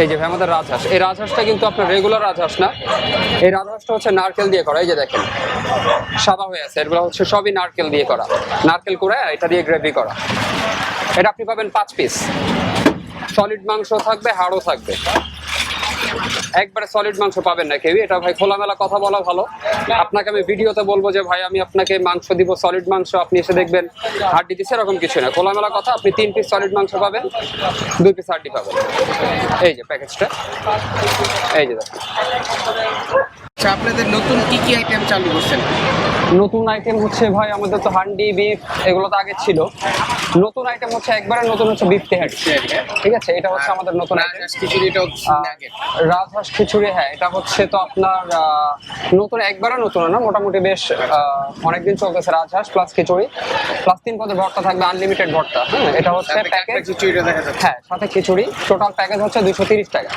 এই যে ভাই আমাদের রাজহাঁস, এই রাজহাঁসটা কিন্তু আপনার রেগুলার রাজহাঁস না, এই রাজহাঁসটা হচ্ছে নারকেল দিয়ে করা। এই যে দেখেন সাদা হয়ে আছে, এগুলো হচ্ছে সবই নারকেল দিয়ে করা, নারকেল করে এটা দিয়ে গ্রেভি করা। এটা আপনি পাবেন 5 পিস, সলিড মাংস থাকবে, হাড়ও থাকবে, একবারে সলিড মাংস পাবেন না কেউ। এটা ভাই খোলামেলা কথা বলা ভালো, আপনাকে আমি ভিডিওতে বলবো যে ভাই আমি আপনাকে মাংস দিব সলিড মাংস, আপনি এসে দেখবেন হাড্ডি দিচ্ছে, এরকম কিছু না। খোলামেলা কথা, আপনি 3 পিস সলিড মাংস পাবেন, 2 পিস হাড্ডি পাবেন। এই যে প্যাকেজটা, এই যে দেখেন। আচ্ছা, আপনাদের নতুন কি কি আইটেম চালু করছেন? নতুন আইটেম হচ্ছে ভাই আমাদের তো হান্ডি বিফ এগুলো তো আগে ছিল, নতুন আইটেম হচ্ছে একবারে নতুন হচ্ছে বিফ তেহারি। ঠিক আছে, এটা হচ্ছে আমাদের নতুন আইটেম। রাজহাঁস খিচুড়িটা নাগেট। রাজহাঁস খিচুড়ি, হ্যাঁ এটা হচ্ছে তো আপনার নতুন, একবারে নতুন না, মোটামুটি বেশ অনেকদিন চলতেছে। রাজহাঁস প্লাস খিচুড়ি প্লাস 3 পদের ভর্তা থাকবে, আনলিমিটেড ভর্তা। হ্যাঁ, এটা হচ্ছে প্যাকেজ খিচুড়িটা দেখা যাচ্ছে। হ্যাঁ, সাথে খিচুড়ি, টোটাল প্যাকেজ হচ্ছে 230 টাকা।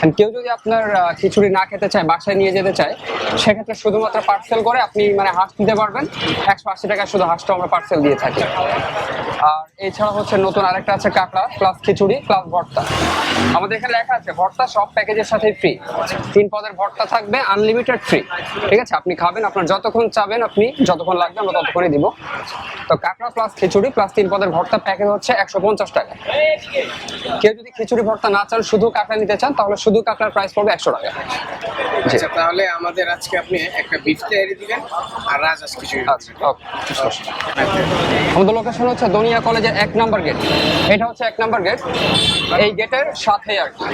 And কেউ যদি আপনার খিচুড়ি না খেতে চায়, বাসায় নিয়ে যেতে চায়, সেক্ষেত্রে শুধুমাত্র পার্সেল করে আপনি মানে হাঁস দিতে পারবেন, 180 টাকা শুধু হাঁসটা আমরা পার্সেল দিয়ে থাকি। আর এছাড়া হচ্ছে নতুন আরেকটা আছে কাঁকড়া প্লাস খিচুড়ি প্লাস ভর্তা। আমাদের এখানে লেখা আছে ভর্তা সব প্যাকেজের সাথে ফ্রি, 3 পদের ভর্তা থাকবে, আনলিমিটেড ফ্রি। ঠিক আছে, আপনি খাবেন, আপনার যতক্ষণ চাবেন, আপনি যতক্ষণ লাগবে আমরা ততক্ষণই দিব। তো কাঁকড়া প্লাস খিচুড়ি প্লাস 3 পদের ভর্তা প্যাকেজ হচ্ছে 150 টাকা। কেউ যদি খিচুড়ি ভর্তা না চান, শুধু কাঁকড়া নিতে চান, তাহলে শুধু কাঁকড়ার প্রাইস পড়বে 100 টাকা। আচ্ছা, তাহলে আমাদের আজকে আপনি একটা বিফ তেহারি দিবেন আর রাজহাঁস খিচুড়ি। আচ্ছা, আমাদের লোকেশন হচ্ছে দনিয়া কলেজের 1 নাম্বার গেট। এটা হচ্ছে 1 নাম্বার গেট, এই গেটের সাথে আর কি,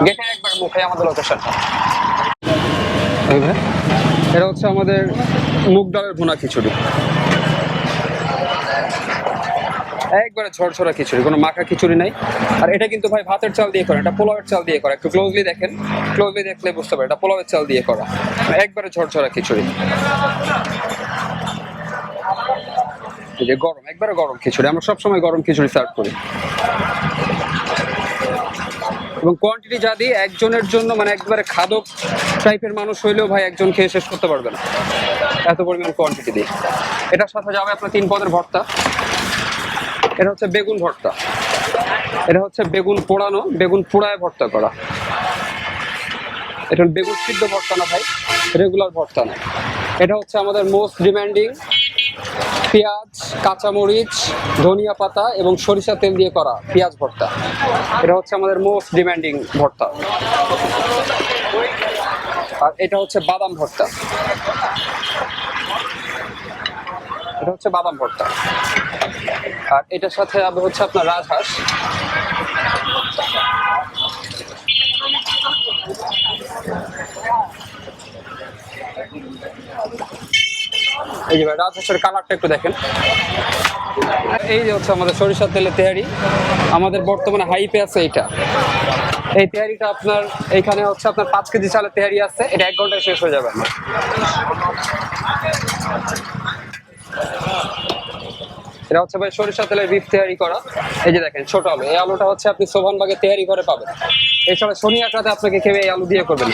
গেটের একবার মুখে আমাদের লোকেশনটা। এটা হচ্ছে আমাদের মুগ ডালের ভুনা খিচুড়ি, একবারে ঝরঝরা খিচুড়ি, কোনো মাখা খিচুড়ি নাই। আর এটা কিন্তু ভাই ভাতের চাল দিয়ে করা, এটা পোলাওয়ের চাল দিয়ে করা। একটু ক্লোজলি দেখেন, ক্লোজলি দেখলে বুঝতে পারেন এটা পোলাওয়ের চাল দিয়ে করা, একবারে ঝরঝরা খিচুড়ি। এই যে গরম, একবারে গরম খিচুড়ি, আমরা সবসময় গরম খিচুড়ি সার্ভ করি। এবং কোয়ান্টিটি যা দিই একজনের জন্য, মানে একবারে খাদক টাইপের মানুষ হইলেও ভাই একজন খেয়ে শেষ করতে পারবে না, এত পরিমাণ কোয়ান্টিটি দিই। এটার সাথে যাবে আপনার 3 পদের ভর্তা। এটা হচ্ছে বেগুন ভর্তা, এটা হচ্ছে বেগুন পোড়ানো, বেগুন পোড়ায় ভর্তা করা। এটা বেগুন সিদ্ধ ভর্তা না ভাই, রেগুলার ভর্তা না। এটা হচ্ছে আমাদের মোস্ট ডিমান্ডিং পেঁয়াজ, কাঁচামরিচ, ধনিয়া পাতা এবং সরিষা তেল দিয়ে করা পেঁয়াজ ভর্তা। এটা হচ্ছে আমাদের মোস্ট ডিমান্ডিং ভর্তা। আর এটা হচ্ছে বাদাম ভর্তা, এটা হচ্ছে বাদাম ভর্তা। আর এটার সাথে হচ্ছে আপনার রাজহাঁস। এই যে রাজহাঁসের কালারটা একটু দেখেন। এই যে হচ্ছে আমাদের সরিষার তেলের তেহারি, আমাদের বর্তমানে হাইপে আছে এইটা। এই তেহারিটা আপনার এইখানে হচ্ছে আপনার 5 কেজি চালের তেহারি আছে, এটা 1 ঘন্টায় শেষ হয়ে যাবে। এটা হচ্ছে ভাই সরিষা তেলের বিফ তেহারি করা। এই যে দেখেন ছোট আলু, এই আলুটা হচ্ছে আপনি সোভানবাগে তেহারি করে পাবেন। এছাড়া শনি আঁকড়াতে আপনাকে কেউ এই আলু দিয়ে করবেন।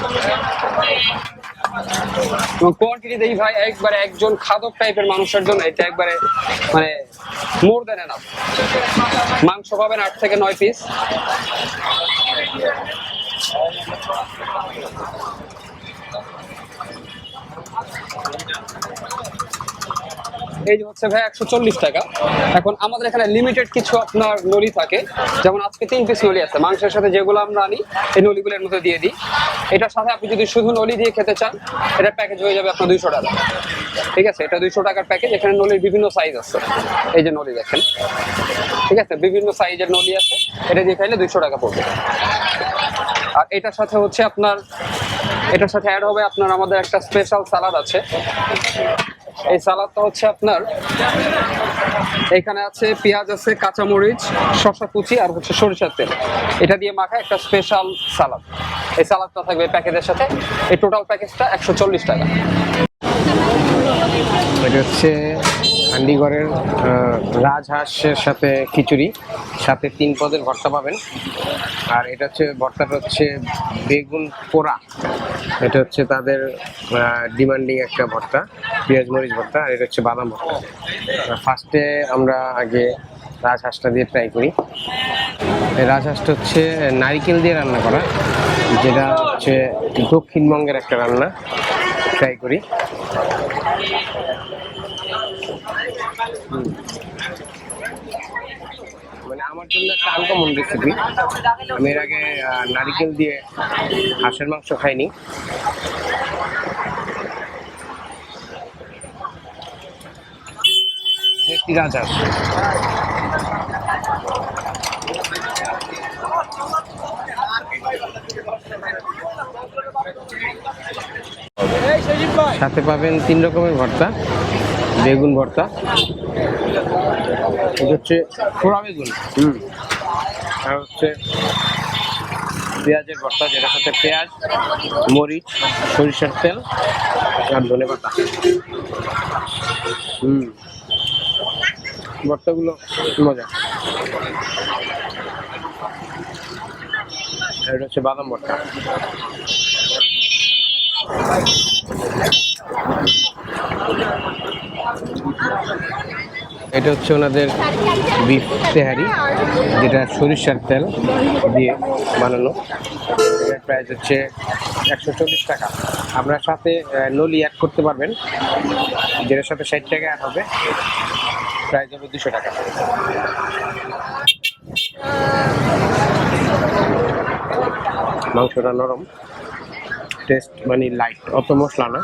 এবং কোয়ান্টিটি দেই ভাই একবারে একজন খাদক টাইপের মানুষের জন্য এটা একবারে মানে মোর দেন এনাফ। মাংস পাবেন 8 থেকে 9 পিস। এই যে হচ্ছে ভাই 140 টাকা। এখন আমাদের এখানে লিমিটেড কিছু আপনার নলি থাকে, যেমন আজকে 3 পিস নলি আছে, মাংসের সাথে যেগুলো আমরা আনি এই নলিগুলোর মধ্যে দিয়ে দিই। এটার সাথে আপনি যদি শুধু নলি দিয়ে খেতে চান, এটার প্যাকেজ হয়ে যাবে আপনার 200 টাকা। ঠিক আছে, এটা 200 টাকার প্যাকেজ। এখানে নলির বিভিন্ন সাইজ আছে, এই যে নলি দেখেন। ঠিক আছে, বিভিন্ন সাইজের নলি আছে, এটা দিয়ে খাইলে 200 টাকা পড়বে। আর এটার সাথে হচ্ছে আপনার, এটার সাথে অ্যাড হবে আপনার আমাদের একটা স্পেশাল সালাদ আছে। এই সালাদটা হচ্ছে আপনার এখানে আছে পেঁয়াজ আছে, কাঁচামরিচ, শসা কুচি আর হচ্ছে সরিষার তেল, এটা দিয়ে মাখা একটা স্পেশাল সালাদ। এই সালাদটা থাকবে প্যাকেজের সাথে। এই টোটাল প্যাকেজটা 140 টাকা। এটা হচ্ছে হান্ডিঘরের রাজহাঁসের সাথে খিচুড়ি, সাথে 3 পদের ভর্তা পাবেন। আর এটা হচ্ছে ভর্তাটা হচ্ছে বেগুন পোড়া, এটা হচ্ছে তাদের ডিমান্ডিং একটা ভর্তা, পেঁয়াজ মরিচ ভর্তা। আর এটা হচ্ছে বাদাম ভর্তা। ফার্স্টে আমরা আগে রাজহাঁসটা দিয়ে ট্রাই করি। এই রাজহাঁসটা হচ্ছে নারিকেল দিয়ে রান্না করা, যেটা হচ্ছে দক্ষিণবঙ্গের একটা রান্না। ট্রাই করি। মানে আমার জন্য একটা আনকমন রেসিপি। আমি এর আগে নারিকেল দিয়ে হাঁসের মাংস খাইনি। একটি রাজহাঁস। সাথে পাবেন 3 রকমের ভর্তা। বেগুন ভর্তা, এটা হচ্ছে পোড়া বেগুন, আর হচ্ছে পেঁয়াজের ভর্তা, যেটার সাথে পেঁয়াজ, মরিচ, সরিষার তেল আর ধনেপাতা। ভর্তাগুলো মজা। এটা হচ্ছে বাদাম ভর্তা। এটা হচ্ছে ওনাদের বিফ তেহারি, যেটা সরিষার তেল দিয়ে বানানো। এটার প্রাইস হচ্ছে 140 টাকা। আপনার সাথে নলি অ্যাড করতে পারবেন, যেটার সাথে 60 টাকা অ্যাড হবে। প্রাইস হবে 200 টাকা। মাংসটা নরম, টেস্ট মানে লাইট, অত মশলা না।